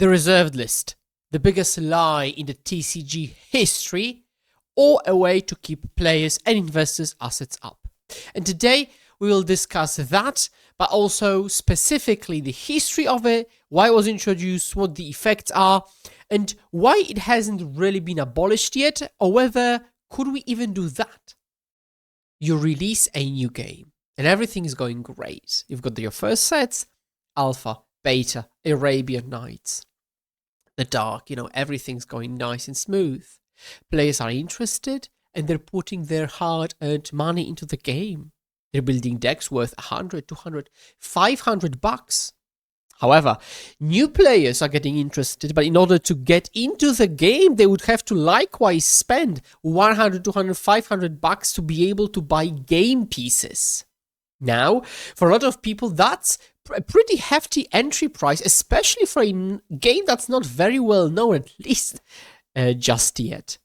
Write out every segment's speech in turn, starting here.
The reserved list, the biggest lie in the TCG history, or a way to keep players and investors' assets up. And today we will discuss that, but also specifically the history of it, why it was introduced, what the effects are, and why it hasn't really been abolished yet, or whether could we even do that. You release a new game and everything is going great. You've got your first sets, Alpha, Beta, Arabian Nights, the Dark, everything's going nice and smooth. Players are interested and they're putting their hard-earned money into the game. They're building decks worth 100, 200, 500 bucks. However, new players are getting interested, but in order to get into the game, they would have to likewise spend 100, 200, 500 bucks to be able to buy game pieces. Now, for a lot of people, that's a pretty hefty entry price, especially for a game that's not very well known, at least just yet.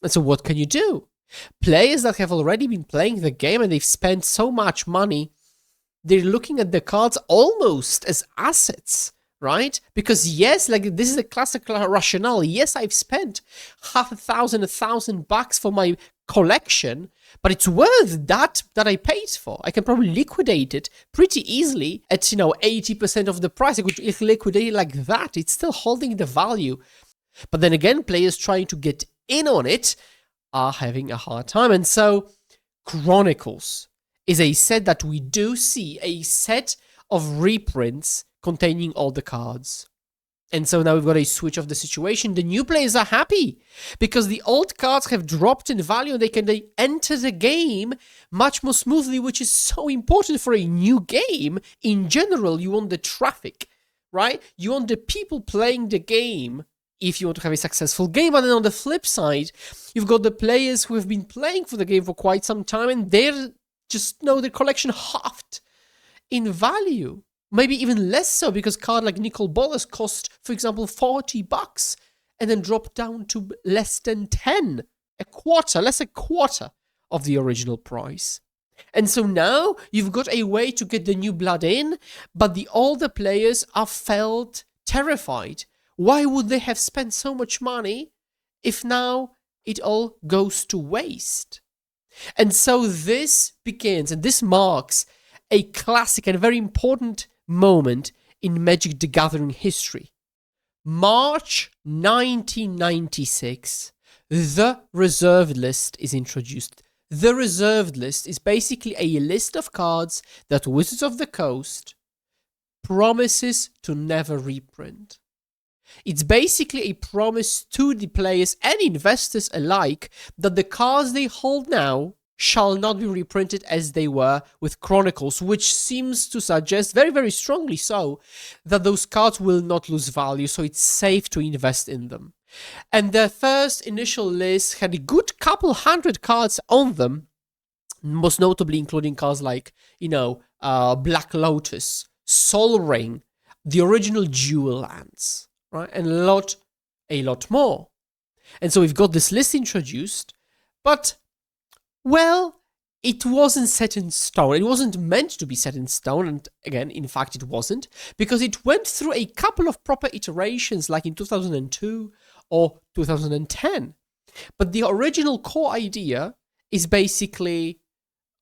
And so what can you do? Players that have already been playing the game and they've spent so much money, they're looking at the cards almost as assets, right? Because yes, this is a classical rationale. Yes, I've spent $1,000 for my collection, but it's worth that I paid for. I can probably liquidate it pretty easily at 80% of the price. I could liquidate it like that. It's still holding the value. But then again, players trying to get in on it are having a hard time. And so Chronicles is a set that we do see, a set of reprints containing all the cards. And so now we've got a switch of the situation. The new players are happy because the old cards have dropped in value and they can enter the game much more smoothly, which is so important for a new game. In general, you want the traffic, right? You want the people playing the game if you want to have a successful game. And then on the flip side, you've got the players who have been playing for the game for quite some time and they're their collection halved in value. Maybe even less so, because card like Nicol Bolas cost, for example, 40 bucks and then dropped down to less than 10, less a quarter of the original price. And so now you've got a way to get the new blood in, but the older players are felt terrified. Why would they have spent so much money if now it all goes to waste? And so this begins, and this marks a classic and very important moment in Magic the Gathering history. March 1996, the reserved list is introduced. The reserved list is basically a list of cards that Wizards of the Coast promises to never reprint. It's basically a promise to the players and investors alike that the cards they hold now shall not be reprinted as they were with Chronicles, which seems to suggest, very, very strongly so, that those cards will not lose value, so it's safe to invest in them. And the first initial list had a good couple hundred cards on them, most notably including cards like, Black Lotus, Sol Ring, the original Jewel Lands, right? And a lot more. And so we've got this list introduced, but, well, it wasn't set in stone. It wasn't meant to be set in stone. And again, in fact, it wasn't, because it went through a couple of proper iterations, like in 2002 or 2010. But the original core idea is basically,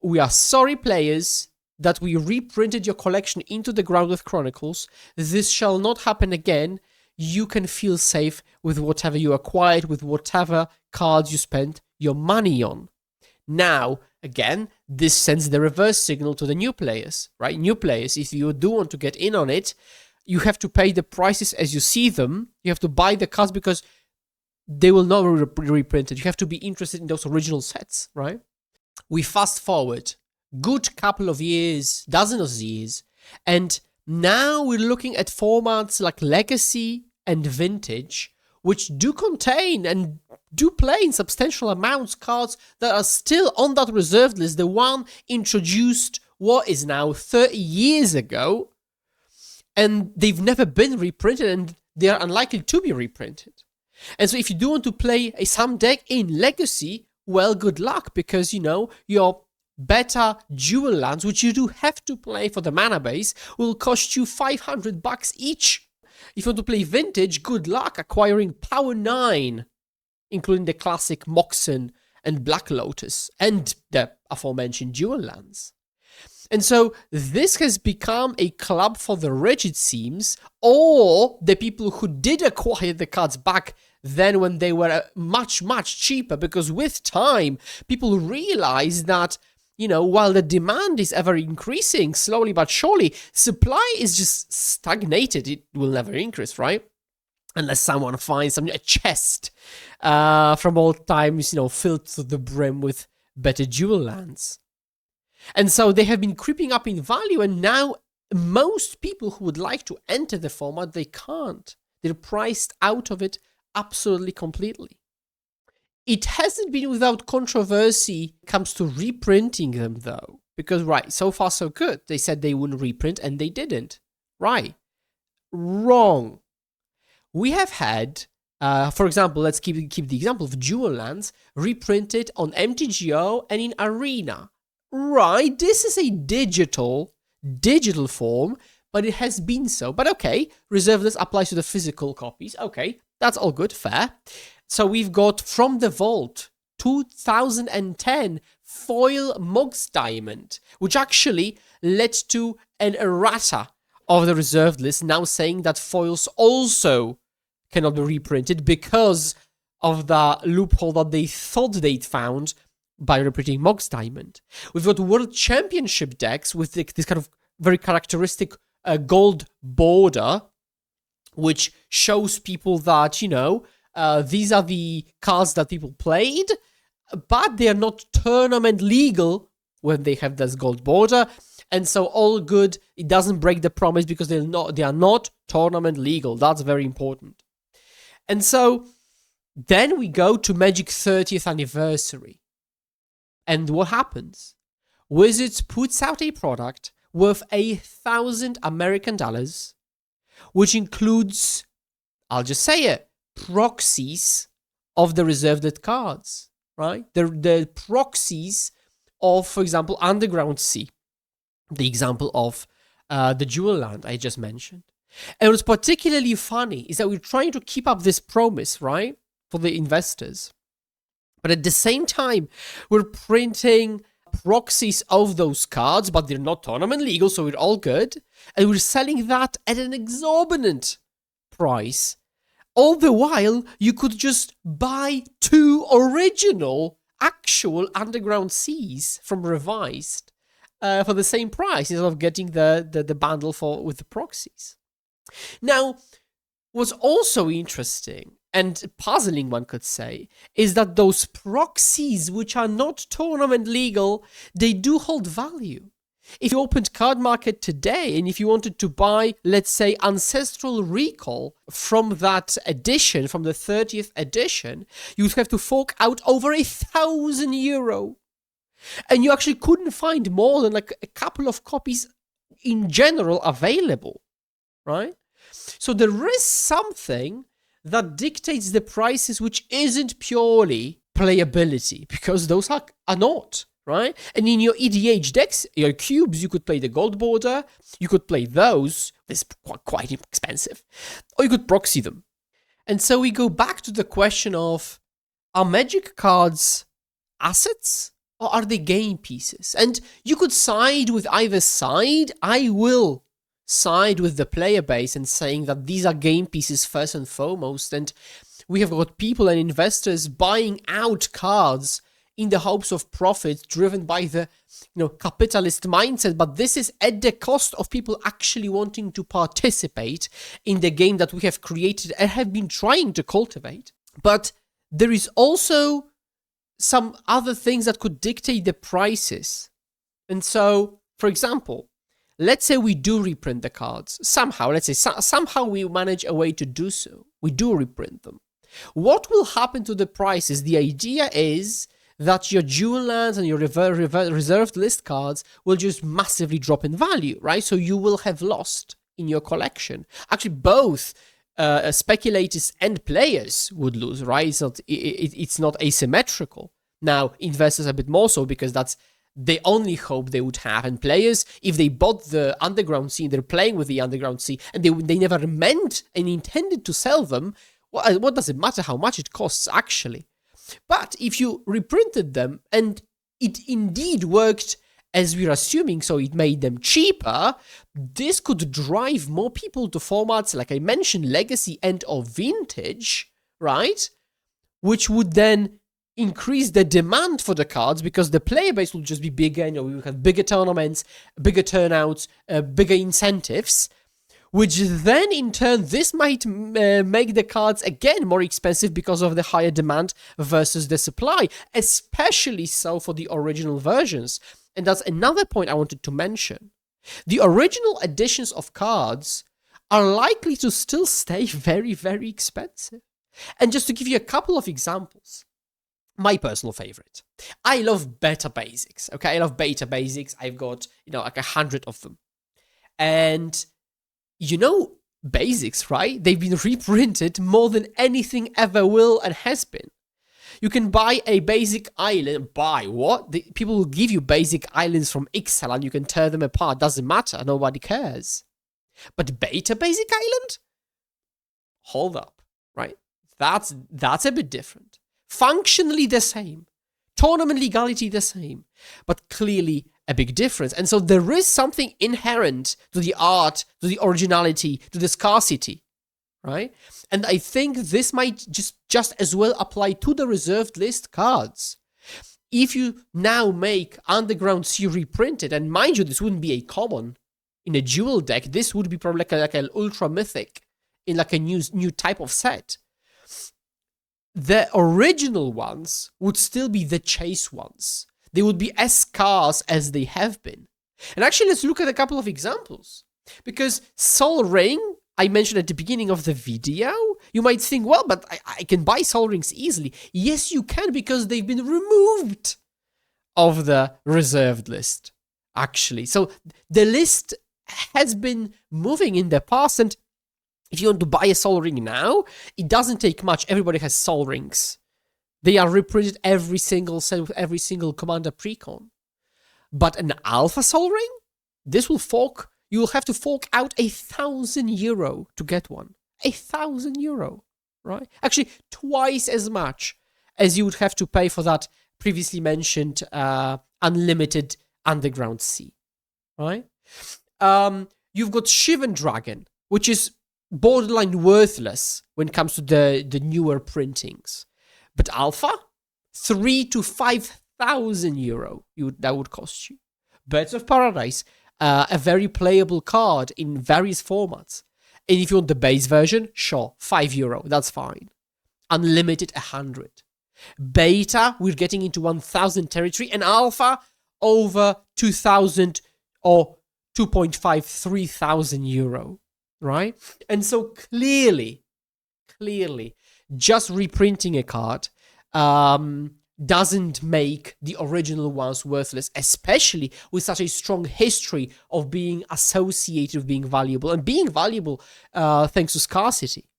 we are sorry, players, that we reprinted your collection into the ground with Chronicles. This shall not happen again. You can feel safe with whatever you acquired, with whatever cards you spent your money on. Now, again, this sends the reverse signal to the new players, right? New players, if you do want to get in on it, you have to pay the prices as you see them. You have to buy the cards because they will not be reprinted. You have to be interested in those original sets, right? We fast forward good couple of years, dozens of years, and now we're looking at formats like Legacy and Vintage, which do contain and do play in substantial amounts cards that are still on that reserved list, the one introduced, what is now 30 years ago, and they've never been reprinted and they are unlikely to be reprinted. And so if you do want to play some deck in Legacy, well, good luck, because, your better Jewel Lands, which you do have to play for the mana base, will cost you $500 each. If you want to play vintage, good luck acquiring Power 9, including the classic Moxen and Black Lotus, and the aforementioned dual lands. And so this has become a club for the rich, it seems, or the people who did acquire the cards back then when they were much, much cheaper, because with time, people realize that, while the demand is ever increasing, slowly but surely, supply is just stagnated. It will never increase, right? Unless someone finds a chest from old times, filled to the brim with better dual lands. And so they have been creeping up in value, and now most people who would like to enter the format, they can't. They're priced out of it absolutely completely. It hasn't been without controversy when it comes to reprinting them, though. Because, right, so far so good. They said they wouldn't reprint, and they didn't. Right. Wrong. We have had, for example, let's keep the example of dual lands reprinted on MTGO and in Arena. Right, this is a digital form, but it has been so. But okay, reserve list applies to the physical copies. Okay, that's all good, fair. So we've got From the Vault 2010 foil Mox Diamond, which actually led to an errata of the reserved list, now saying that foils also cannot be reprinted because of the loophole that they thought they'd found by reprinting Mox Diamond. We've got World Championship decks with this kind of very characteristic gold border, which shows people that, these are the cards that people played, but they are not tournament legal when they have this gold border. And so all good, it doesn't break the promise because they are not tournament legal. That's very important. And so then we go to Magic 30th anniversary. And what happens? Wizards puts out a product worth $1,000 American, which includes, I'll just say it, proxies of the reserved list cards, right? The proxies of, for example, Underground Sea, the example of the dual land I just mentioned. And what's particularly funny is that we're trying to keep up this promise, right, for the investors. But at the same time, we're printing proxies of those cards, but they're not tournament legal, so we're all good. And we're selling that at an exorbitant price. All the while, you could just buy 2 original, actual Underground Seas from Revised for the same price instead of getting the bundle with the proxies. Now, what's also interesting and puzzling, one could say, is that those proxies, which are not tournament legal, they do hold value. If you opened Card Market today, and if you wanted to buy, let's say, Ancestral Recall from that edition, from the 30th edition, you would have to fork out over €1,000. And you actually couldn't find more than like a couple of copies in general available, right? So there is something that dictates the prices, which isn't purely playability, because those are not, right? And in your EDH decks, your cubes, you could play the gold border, you could play those, this is quite expensive, or you could proxy them. And so we go back to the question of, are Magic cards assets, or are they game pieces? And you could side with either side. I will side with the player base and saying that these are game pieces first and foremost, and we have got people and investors buying out cards in the hopes of profit driven by the capitalist mindset, but this is at the cost of people actually wanting to participate in the game that we have created and have been trying to cultivate. But there is also some other things that could dictate the prices. And so, for example, let's say we do reprint the cards. Somehow we manage a way to do so. We do reprint them. What will happen to the prices? The idea is that your dual lands and your reserved list cards will just massively drop in value, right? So you will have lost in your collection. Actually, both speculators and players would lose, right? It's not asymmetrical. Now, investors a bit more so because that's they only hope they would have. And players, if they bought the underground sea, they're playing with the underground sea, and they never meant and intended to sell them, what does it matter how much it costs, actually? But if you reprinted them, and it indeed worked as we're assuming, so it made them cheaper, this could drive more people to formats, like I mentioned, Legacy and or Vintage, right? Which would then increase the demand for the cards, because the player base will just be bigger, we will have bigger tournaments, bigger turnouts, bigger incentives, which then in turn, this might make the cards again more expensive because of the higher demand versus the supply, especially so for the original versions. And that's another point I wanted to mention. The original editions of cards are likely to still stay very, very expensive. And just to give you a couple of examples, my personal favorite. I love beta basics, okay? I love beta basics. I've got, like 100 of them. And basics, right? They've been reprinted more than anything ever will and has been. You can buy a basic island. Buy what? People will give you basic islands from Excel and you can tear them apart. Doesn't matter. Nobody cares. But beta basic island? Hold up, right? That's a bit different. Functionally the same. Tournament legality the same. But clearly a big difference. And so there is something inherent to the art, to the originality, to the scarcity, right? And I think this might just as well apply to the reserved list cards. If you now make Underground Sea reprinted, and mind you, this wouldn't be a common in a dual deck, this would be probably like an ultra mythic in like a new type of set. The original ones would still be the chase ones. They would be as scarce as they have been. And actually, let's look at a couple of examples. Because Sol Ring, I mentioned at the beginning of the video, you might think, well, but I can buy Sol Rings easily. Yes, you can, because they've been removed of the reserved list, actually. So the list has been moving in the past, and if you want to buy a Sol Ring now, it doesn't take much. Everybody has Sol Rings. They are reprinted every single set with every single Commander Precon. But an Alpha Sol Ring? This will fork. You will have to fork out €1,000 to get one. €1,000, right? Actually, twice as much as you would have to pay for that previously mentioned unlimited Underground Sea, right? You've got Shivan Dragon, which is borderline worthless when it comes to the newer printings. But Alpha, €3,000 to €5,000 that would cost you. Birds of Paradise, a very playable card in various formats. And if you want the base version, sure, €5, that's fine. Unlimited, 100. Beta, we're getting into 1,000 territory, and Alpha, over 2,000 or 2.5, €3,000, right? And so clearly, just reprinting a card doesn't make the original ones worthless, especially with such a strong history of being associated with being valuable, and being valuable thanks to scarcity.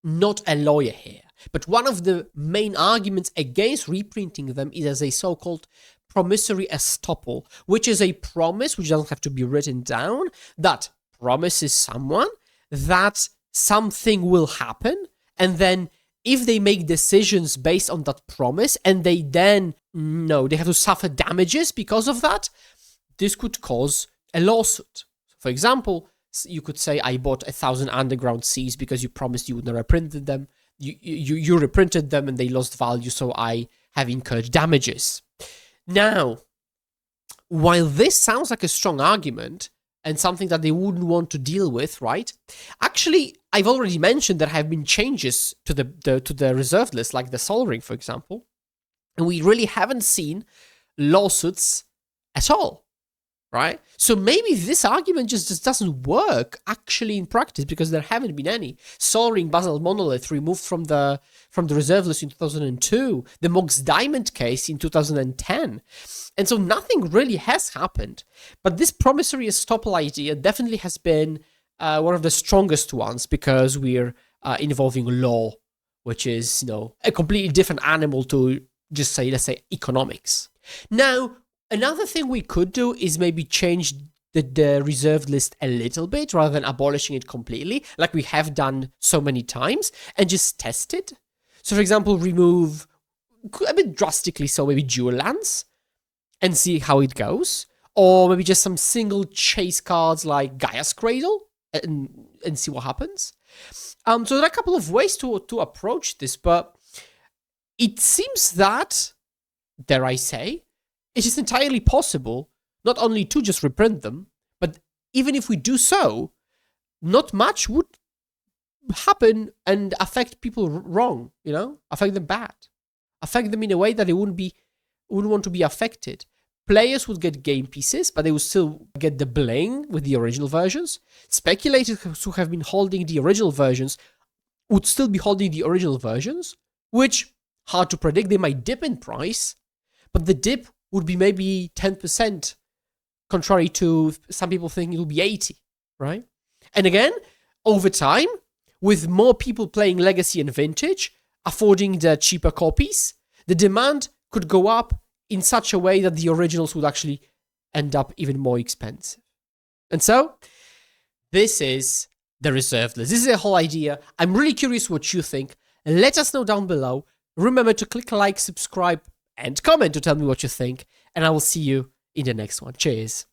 Not a lawyer here, but one of the main arguments against reprinting them is as a so-called promissory estoppel, which is a promise, which doesn't have to be written down, that promises someone that something will happen, and then if they make decisions based on that promise and they then they have to suffer damages because of that, this could cause a lawsuit. For example, you could say, I bought 1,000 Underground Seas because you promised you would never print them. You reprinted them and they lost value, so I have incurred damages. Now, while this sounds like a strong argument and something that they wouldn't want to deal with, right? Actually, I've already mentioned there have been changes to the reserved list, like the Sol Ring, for example, and we really haven't seen lawsuits at all, right? So maybe this argument just doesn't work actually in practice because there haven't been any. Sol Ring Basalt Monolith removed from the reserve list in 2002, the Mox Diamond case in 2010. And so nothing really has happened. But this promissory estoppel idea definitely has been one of the strongest ones because we're involving law, which is, a completely different animal to just say, let's say, economics. Now, Another thing we could do is maybe change the reserved list a little bit rather than abolishing it completely, like we have done so many times, and just test it. So, for example, remove a bit drastically, so maybe dual lands and see how it goes. Or maybe just some single chase cards like Gaia's Cradle and see what happens. So there are a couple of ways to approach this, but it seems that, dare I say, it is entirely possible not only to just reprint them, but even if we do so, not much would happen and affect people wrong, affect them bad, affect them in a way that they wouldn't want to be affected. Players would get game pieces, but they would still get the bling with the original versions. Speculators who have been holding the original versions would still be holding the original versions, which, hard to predict, they might dip in price, but the dip would be maybe 10%, contrary to some people think it will be 80, right? And again, over time, with more people playing Legacy and Vintage, affording the cheaper copies, the demand could go up in such a way that the originals would actually end up even more expensive. And so, this is the reserved list. This is the whole idea. I'm really curious what you think. Let us know down below. Remember to click like, subscribe, and comment to tell me what you think. And I will see you in the next one. Cheers.